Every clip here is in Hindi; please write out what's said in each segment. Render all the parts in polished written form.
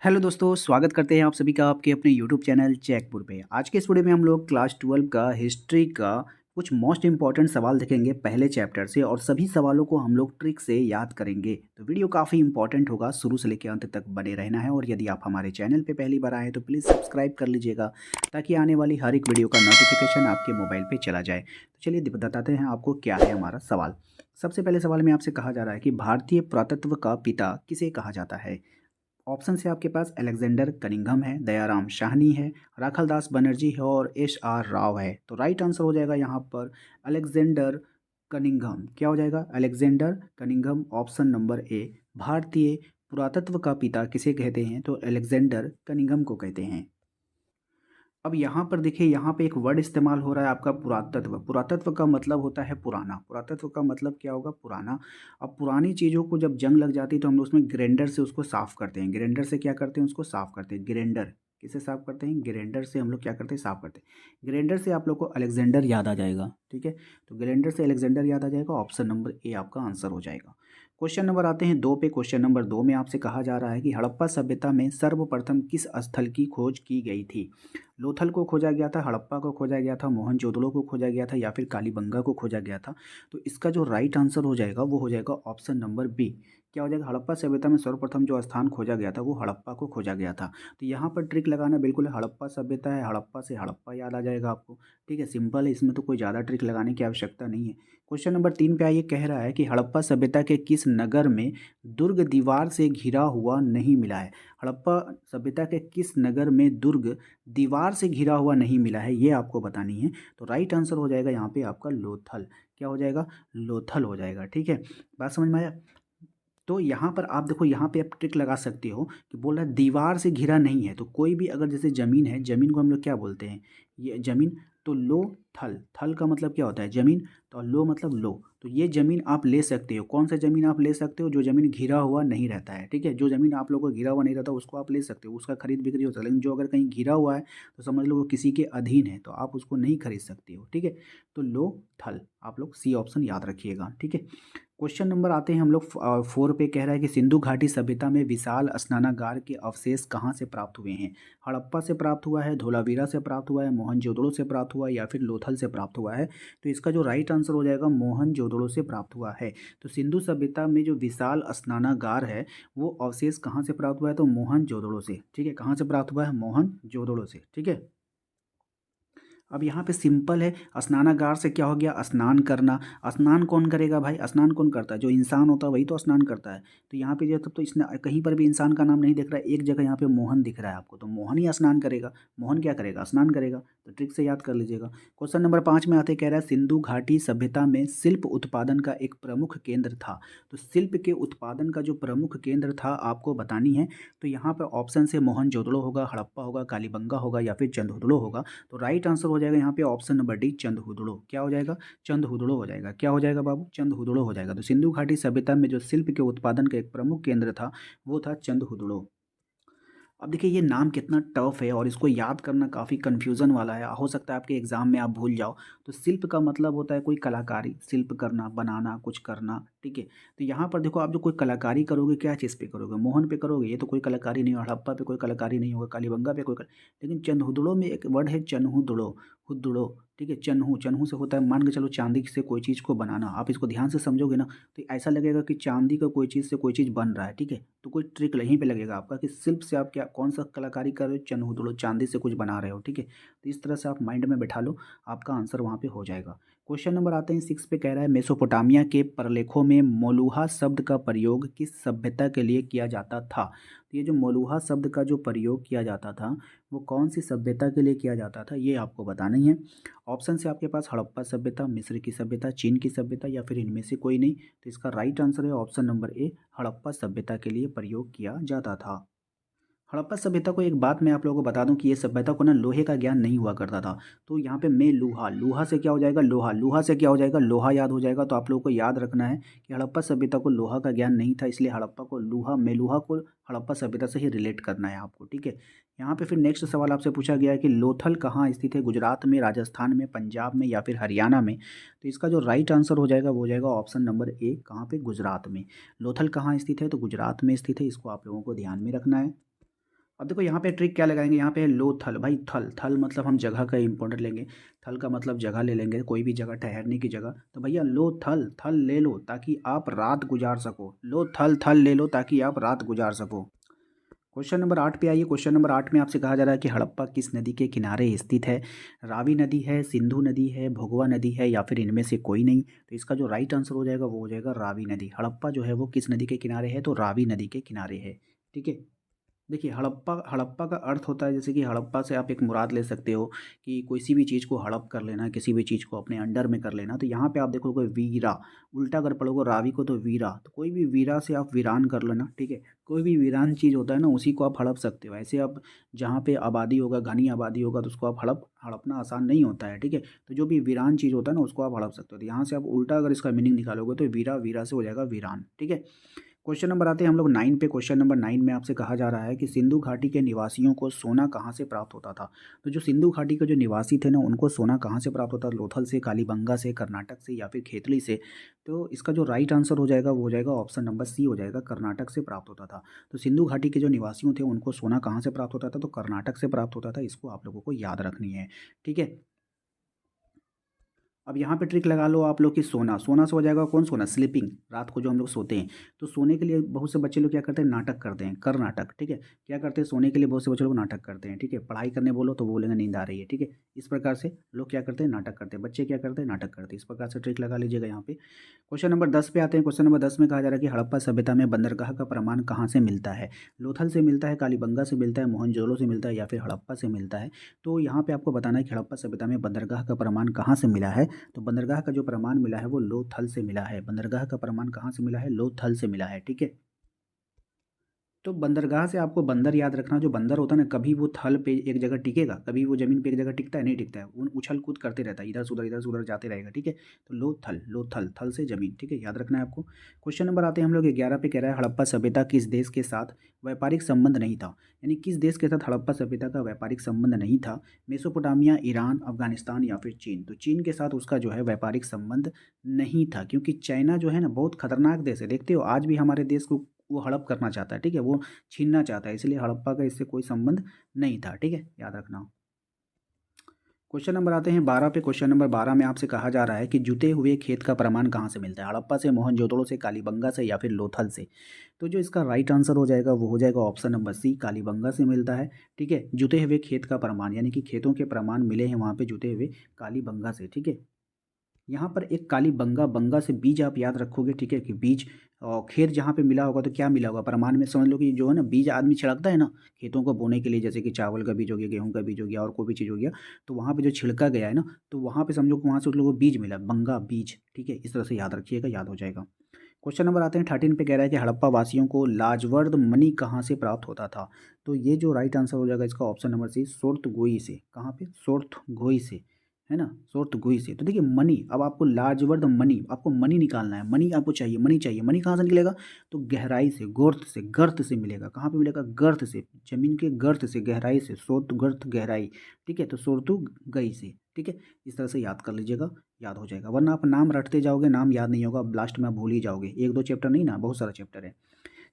हेलो दोस्तों, स्वागत करते हैं आप सभी का आपके अपने यूट्यूब चैनल चेकपुर पे। आज के इस वीडियो में हम लोग क्लास 12 का हिस्ट्री का कुछ मोस्ट इंपॉर्टेंट सवाल देखेंगे पहले चैप्टर से और सभी सवालों को हम लोग ट्रिक से याद करेंगे। तो वीडियो काफ़ी इंपॉर्टेंट होगा, शुरू से लेकर अंत तक बने रहना है। और यदि आप हमारे चैनल पे पहली बार आए तो प्लीज़ सब्सक्राइब कर लीजिएगा ताकि आने वाली हर एक वीडियो का नोटिफिकेशन आपके मोबाइल पर चला जाए। तो चलिए बताते हैं आपको क्या है हमारा सवाल। सबसे पहले सवाल में आपसे कहा जा रहा है कि भारतीय पुरातत्व का पिता किसे कहा जाता है। ऑप्शन से आपके पास अलेक्जेंडर कनिंघम है, दयाराम साहनी है, राखलदास बनर्जी है और एस आर राव है। तो राइट आंसर हो जाएगा यहाँ पर अलेक्जेंडर कनिंघम। क्या हो जाएगा? Alexander Cunningham, option number A. भारतीय पुरातत्व का पिता किसे कहते हैं? तो अलेक्जेंडर कनिंघम को कहते हैं। अब यहाँ पर देखिए, यहाँ पे एक वर्ड इस्तेमाल हो रहा है आपका पुरातत्व। पुरातत्व का मतलब होता है पुराना। पुरातत्व का मतलब क्या होगा? पुराना। अब पुरानी चीज़ों को जब जंग लग जाती है तो हम लोग उसमें ग्राइंडर से उसको साफ़ करते हैं। ग्राइंडर से क्या करते हैं? उसको साफ़ करते हैं। ग्राइंडर किसे साफ़ करते हैं? ग्राइंडर से हम लोग क्या करते हैं? साफ़ करते हैं। ग्राइंडर से आप लोग को अलेक्जेंडर याद आ जाएगा। ठीक है, तो ग्राइंडर से अलेक्जेंडर याद आ जाएगा। ऑप्शन नंबर ए आपका आंसर हो जाएगा। क्वेश्चन नंबर आते हैं 2 पे। क्वेश्चन नंबर 2 में आपसे कहा जा रहा है कि हड़प्पा सभ्यता में सर्वप्रथम किस स्थल की खोज की गई थी? लोथल को खोजा गया था, हड़प्पा को खोजा गया था, मोहनजोदड़ो को खोजा गया था या फिर कालीबंगा को खोजा गया था। तो इसका जो राइट आंसर हो जाएगा वो हो जाएगा ऑप्शन नंबर बी। क्या हो जाएगा? हड़प्पा सभ्यता में सर्वप्रथम जो स्थान खोजा गया था वो हड़प्पा को खोजा गया था। तो यहाँ पर ट्रिक लगाना बिल्कुल है। हड़प्पा सभ्यता है, हड़प्पा से हड़प्पा याद आ जाएगा आपको। ठीक है, सिंपल है, इसमें तो कोई ज़्यादा ट्रिक लगाने की आवश्यकता नहीं है। क्वेश्चन नंबर 3 पे आइए, कह रहा है कि हड़प्पा सभ्यता के किस नगर में दुर्ग दीवार से घिरा हुआ नहीं मिला है? हड़प्पा सभ्यता के किस नगर में दुर्ग दीवार से घिरा हुआ नहीं मिला है, ये आपको बतानी है। तो राइट आंसर हो जाएगा यहाँ पे आपका लोथल। क्या हो जाएगा? लोथल हो जाएगा। ठीक है, बात समझ में आया? तो यहाँ पर आप देखो, यहाँ पे आप ट्रिक लगा सकते हो कि बोल रहा है दीवार से घिरा नहीं है। तो कोई भी अगर जैसे ज़मीन है, ज़मीन को हम लोग क्या बोलते हैं? ये ज़मीन। तो लो थल, थल का मतलब क्या होता है? ज़मीन। तो लो मतलब लो। तो ये ज़मीन आप ले सकते हो। कौन सा ज़मीन आप ले सकते हो? जो ज़मीन घिरा हुआ नहीं रहता है। ठीक है, जो ज़मीन आप लोगों को घिरा हुआ नहीं रहता उसको आप ले सकते हो, उसका खरीद बिक्री हो सकता है। लेकिन जो अगर कहीं घिरा हुआ है तो समझ लो वो किसी के अधीन है, तो आप उसको नहीं खरीद सकते हो। ठीक है, तो लो थल, आप लोग सी ऑप्शन याद रखिएगा। ठीक है, क्वेश्चन नंबर आते हैं हम लोग 4 पे। कह रहा है कि सिंधु घाटी सभ्यता में विशाल स्नानागार के अवशेष कहाँ से प्राप्त हुए हैं? हड़प्पा से प्राप्त हुआ है, धोलावीरा से प्राप्त हुआ है, मोहनजोदड़ो से प्राप्त हुआ है या फिर लोथल से प्राप्त हुआ है? तो इसका जो राइट आंसर हो जाएगा मोहनजोदड़ो से प्राप्त हुआ है। तो सिंधु सभ्यता में जो विशाल स्नानागार है वो अवशेष कहाँ से प्राप्त हुआ है? तो मोहनजोदड़ो से। ठीक है, कहाँ से प्राप्त हुआ है? मोहनजोदड़ो से। ठीक है, अब यहाँ पे सिंपल है। स्नानागार से क्या हो गया? स्नान करना। स्नान कौन करेगा भाई? स्नान कौन करता है? जो इंसान होता है वही तो स्नान करता है। तो यहाँ पे जो तब तो इसने कहीं पर भी इंसान का नाम नहीं दिख रहा है, एक जगह यहाँ पे मोहन दिख रहा है आपको, तो मोहन ही स्नान करेगा। मोहन क्या करेगा? स्नान करेगा। तो ट्रिक से याद कर लीजिएगा। क्वेश्चन नंबर 5 में आते, कह रहा है सिंधु घाटी सभ्यता में शिल्प उत्पादन का एक प्रमुख केंद्र था। तो शिल्प के उत्पादन का जो प्रमुख केंद्र था आपको बतानी है। तो यहाँ पर ऑप्शन से मोहनजोदड़ो होगा, हड़प्पा होगा, कालीबंगा होगा या फिर चंदहुदड़ो होगा। तो राइट आंसर हो जाएगा यहाँ पे ऑप्शन नंबर डी, चंदहुदड़ो। क्या हो जाएगा? चंदहुदड़ो हो जाएगा। क्या हो जाएगा बाबू? चंदहुदड़ो हो जाएगा। तो सिंधु घाटी सभ्यता में जो शिल्प के उत्पादन का एक प्रमुख केंद्र था वो था चंदहुदड़ो। अब देखिए, ये नाम कितना टफ है और इसको याद करना काफ़ी कन्फ्यूज़न वाला है। हो सकता है आपके एग्ज़ाम में आप भूल जाओ। तो शिल्प का मतलब होता है कोई कलाकारी, शिल्प करना, बनाना, कुछ करना। ठीक है, तो यहाँ पर देखो, आप जो कोई कलाकारी करोगे क्या चीज़ पे करोगे? मोहन पे करोगे, ये तो कोई कलाकारी नहीं होगा। हड़प्पा पे कोई कलाकारी नहीं होगा, कालीबंगा पे लेकिन चंदहुदड़ो में एक वर्ड है चन्हुदड़ो, हुदड़ो। ठीक है, चन्हु, चन्हु से होता है, मान के चलो चांदी से कोई चीज़ को बनाना। आप इसको ध्यान से समझोगे ना तो ऐसा लगेगा कि चांदी का कोई चीज़ से कोई चीज़ बन रहा है। ठीक है, तो कोई ट्रिक यहीं पे लगेगा आपका कि शिल्प से आप क्या कौन सा कलाकारी कर रहे हो? चन्हुदड़ो, चांदी से कुछ बना रहे हो। ठीक है, तो इस तरह से आप माइंड में बैठा लो, आपका आंसर वहाँ पे हो जाएगा। क्वेश्चन नंबर आते हैं 6 पे। कह रहा है मेसोपोटामिया के प्रलेखों में मोलूहा शब्द का प्रयोग किस सभ्यता के लिए किया जाता था? तो ये जो मोलूहा शब्द का जो प्रयोग किया जाता था वो कौन सी सभ्यता के लिए किया जाता था, ये आपको बताना ही है। ऑप्शन से आपके पास हड़प्पा सभ्यता, मिस्र की सभ्यता, चीन की सभ्यता या फिर इनमें से कोई नहीं। तो इसका राइट आंसर है ऑप्शन नंबर ए, हड़प्पा सभ्यता के लिए प्रयोग किया जाता था। हड़प्पा सभ्यता को एक बात मैं आप लोगों को बता दूं कि ये सभ्यता को ना लोहे का ज्ञान नहीं हुआ करता था। तो यहाँ पे मैं लूहा, लूहा से क्या हो जाएगा? लोहा, लूहा से क्या हो जाएगा? लोहा याद हो जाएगा। तो आप लोगों को याद रखना है कि हड़प्पा सभ्यता को लोहा का ज्ञान नहीं था, इसलिए हड़प्पा को लूहा, मेलूहा को हड़प्पा सभ्यता से ही रिलेट करना है आपको। ठीक है, यहाँ पे फिर नेक्स्ट सवाल आपसे पूछा गया है कि लोथल कहाँ स्थित है? गुजरात में, राजस्थान में, पंजाब में या फिर हरियाणा में? तो इसका जो राइट आंसर हो जाएगा वो हो जाएगा ऑप्शन नंबर ए, कहाँ पे? गुजरात में। लोथल कहाँ स्थित है? तो गुजरात में स्थित है, इसको आप लोगों को ध्यान में रखना है। अब देखो यहाँ पे ट्रिक क्या लगाएंगे, यहाँ पे है लोथल। भाई थल, थल मतलब हम जगह का इंपॉर्टेंट लेंगे। थल का मतलब जगह ले लेंगे, कोई भी जगह ठहरने की जगह। तो भैया लो थल, थल ले लो ताकि आप रात गुजार सको। लो थल, थल ले लो ताकि आप रात गुजार सको। क्वेश्चन नंबर 8 पे आइए। क्वेश्चन नंबर 8 में आपसे कहा जा रहा है कि हड़प्पा किस नदी के किनारे स्थित है। रावी नदी है, सिंधु नदी है, भोगवा नदी है, या फिर इनमें से कोई नहीं। तो इसका जो राइट आंसर हो जाएगा वो हो जाएगा रावी नदी। हड़प्पा जो है वो किस नदी के किनारे है, तो रावी नदी के किनारे है। ठीक है। देखिए हड़प्पा, हड़प्पा का अर्थ होता है, जैसे कि हड़प्पा से आप एक मुराद ले सकते हो कि किसी भी चीज़ को हड़प कर लेना, किसी भी चीज़ को अपने अंडर में कर लेना। तो यहाँ पे आप देखोगे वीरा, उल्टा अगर पढ़ोगे रावी को तो वीरा, तो कोई भी वीरा से आप वीरान कर लेना। ठीक है। कोई भी वीरान चीज़ होता है ना, उसी को आप हड़प सकते हो। ऐसे आप जहाँ पे आबादी होगा, घनी आबादी होगा, तो उसको आप हड़पना आसान नहीं होता है। ठीक है। तो जो भी वीरान चीज़ होता है ना, उसको आप हड़प सकते हो। तो यहाँ से आप उल्टा अगर इसका मीनिंग निकालोगे तो वीरा, वीरा से हो जाएगा वीरान। ठीक है। क्वेश्चन नंबर आते हैं हम लोग 9 पे। क्वेश्चन नंबर 9 में आपसे कहा जा रहा है कि सिंधु घाटी के निवासियों को सोना कहाँ से प्राप्त होता था। तो जो सिंधु घाटी के जो निवासी थे ना, उनको सोना कहाँ से प्राप्त होता था, लोथल से, कालीबंगा से, कर्नाटक से, या फिर खेतली से। तो इसका जो राइट आंसर हो जाएगा वो हो जाएगा ऑप्शन नंबर सी हो जाएगा, कर्नाटक से प्राप्त होता था। तो सिंधु घाटी के जो निवासियों थे उनको सोना कहाँ से प्राप्त होता था, तो कर्नाटक से प्राप्त होता था। इसको आप लोगों को याद रखनी है। ठीक है। अब यहाँ पे ट्रिक लगा लो आप लोग कि सोना, सोना से हो जाएगा कौन सोना, स्लीपिंग, रात को जो हम लोग सोते हैं। तो सोने के लिए बहुत से बच्चे लोग क्या करते हैं, नाटक करते हैं, कर नाटक। ठीक है। क्या करते हैं, सोने के लिए बहुत से बच्चे लोग नाटक करते हैं। ठीक है। पढ़ाई करने बोलो तो बोलेंगे नींद आ रही है। ठीक है। इस प्रकार से लोग क्या करते हैं, नाटक करते हैं। बच्चे क्या करते हैं, नाटक करते हैं। इस प्रकार से ट्रिक लगा लीजिएगा यहाँ पे। क्वेश्चन नंबर 10 पे आते हैं। क्वेश्चन नंबर 10 में कहा जा रहा है कि हड़प्पा सभ्यता में बंदरगाह का प्रमाण कहाँ से मिलता है। लोथल से मिलता है, कालीबंगा से मिलता है, मोहनजोदड़ो से मिलता है, या फिर हड़प्पा से मिलता है। तो यहाँ पे आपको बताना है कि हड़प्पा सभ्यता में बंदरगाह का प्रमाण कहाँ से मिला है। तो बंदरगाह का जो प्रमाण मिला है वो लोथल से मिला है। बंदरगाह का प्रमाण कहाँ से मिला है, लोथल से मिला है। ठीक है। तो बंदरगाह से आपको बंदर याद रखना, जो बंदर होता है ना, कभी वो थल पे एक जगह टिकेगा, कभी वो जमीन पे एक जगह टिकता है, नहीं टिकता है। वो उछल कूद करते रहता है, इधर से उधर जाते रहेगा। ठीक है। तो लो थल, लो थल, थल से जमीन। ठीक है, याद रखना है आपको। क्वेश्चन नंबर आते हैं हम लोग 11 पे। कह रहा है हड़प्पा सभ्यता किस देश के साथ व्यापारिक संबंध नहीं था। यानी किस देश के साथ हड़प्पा सभ्यता का व्यापारिक संबंध नहीं था। मेसोपोटामिया, ईरान, अफगानिस्तान, या फिर चीन। तो चीन के साथ उसका जो है व्यापारिक संबंध नहीं था, क्योंकि चाइना जो है ना बहुत खतरनाक देश है। देखते हो आज भी हमारे देश को वो हड़प करना चाहता है। ठीक है। वो छीनना चाहता है, इसलिए हड़प्पा का इससे कोई संबंध नहीं था। ठीक है, याद रखना। क्वेश्चन नंबर आते हैं 12 पे। क्वेश्चन नंबर 12 में आपसे कहा जा रहा है कि जुते हुए खेत का प्रमाण कहाँ से मिलता है। हड़प्पा से, मोहनजोदड़ो से, कालीबंगा से, या फिर लोथल से। तो जो इसका राइट आंसर हो जाएगा वो हो जाएगा ऑप्शन नंबर सी, कालीबंगा से मिलता है। ठीक है। जुते हुए खेत का प्रमाण, यानी कि खेतों के प्रमाण मिले हैं वहाँ पे जुते हुए कालीबंगा से। ठीक है। यहाँ पर एक काली बंगा, बंगा से बीज आप याद रखोगे। ठीक है, कि बीज और खेत जहाँ पे मिला होगा तो क्या मिला होगा, प्रमाण में समझ लो कि जो है ना बीज आदमी छिड़कता है ना खेतों को बोने के लिए, जैसे कि चावल का बीज हो गया, गेहूं का बीज हो गया, और कोई भी चीज़ हो गया। तो वहाँ पे जो छिड़का गया है ना, तो वहाँ पे समझो कि वहाँ से उन लोगों को बीज मिला, बंगा बीज। ठीक है, इस तरह से याद रखिएगा, याद हो जाएगा। क्वेश्चन नंबर आते हैं 13 पे। कह रहा है कि हड़प्पा वासियों को लाजवर्द मणि कहाँ से प्राप्त होता था। तो ये जो राइट आंसर हो जाएगा इसका ऑप्शन नंबर सी, सोर्तगोई से। कहाँ पे, सोर्तगोई से, है ना, सोर्तगोई से। तो देखिए मनी, अब आपको लाजवर्द मनी, आपको मनी निकालना है। मनी आपको चाहिए, मनी चाहिए। मनी कहाँ से निकलेगा, तो गहराई से, गोर्त से, गर्त से मिलेगा। कहाँ पे मिलेगा, गर्त से, जमीन के गर्त से, गहराई से, सोर्त गर्त गहराई। ठीक है। तो सोर्तु गई से। ठीक है। इस तरह से याद कर लीजिएगा, याद हो जाएगा। वरना आप नाम रटते जाओगे, नाम याद नहीं होगा, लास्ट में आप भूल ही जाओगे। एक दो चैप्टर नहीं ना, बहुत सारा चैप्टर है।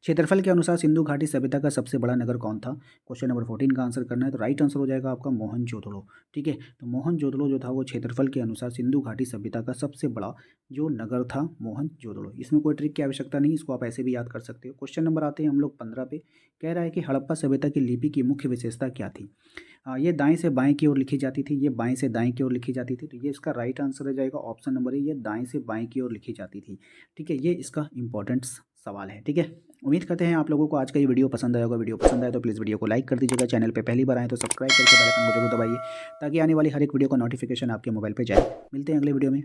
क्षेत्रफल के अनुसार सिंधु घाटी सभ्यता का सबसे बड़ा नगर कौन था। क्वेश्चन नंबर 14 का आंसर करना है। तो राइट आंसर हो जाएगा आपका मोहनजोदड़ो। ठीक है। तो मोहनजोदड़ो जो था वो क्षेत्रफल के अनुसार सिंधु घाटी सभ्यता का सबसे बड़ा जो नगर था, मोहनजोदड़ो। इसमें कोई ट्रिक की आवश्यकता नहीं, इसको आप ऐसे भी याद कर सकते हो। क्वेश्चन नंबर आते हैं हम लोग 15 पे। कह रहा है कि हड़प्पा सभ्यता की लिपि की मुख्य विशेषता क्या थी। ये दाएं से बाएं की ओर लिखी जाती थी, ये बाएं से दाएं की ओर लिखी जाती थी। तो ये इसका राइट आंसर हो जाएगा ऑप्शन नंबर ए, ये दाएं से बाएं की ओर लिखी जाती थी। ठीक है, ये इसका इंपॉर्टेंट सवाल है। ठीक है। उम्मीद करते हैं आप लोगों को आज का ये वीडियो पसंद आया होगा। वीडियो पसंद आए तो प्लीज़ वीडियो को लाइक कर दीजिएगा। चैनल पे पहली बार आए तो सब्सक्राइब करके बेल आइकन को जरूर दबाइए, ताकि आने वाली हर एक वीडियो का नोटिफिकेशन आपके मोबाइल पे जाए। मिलते हैं अगले वीडियो में।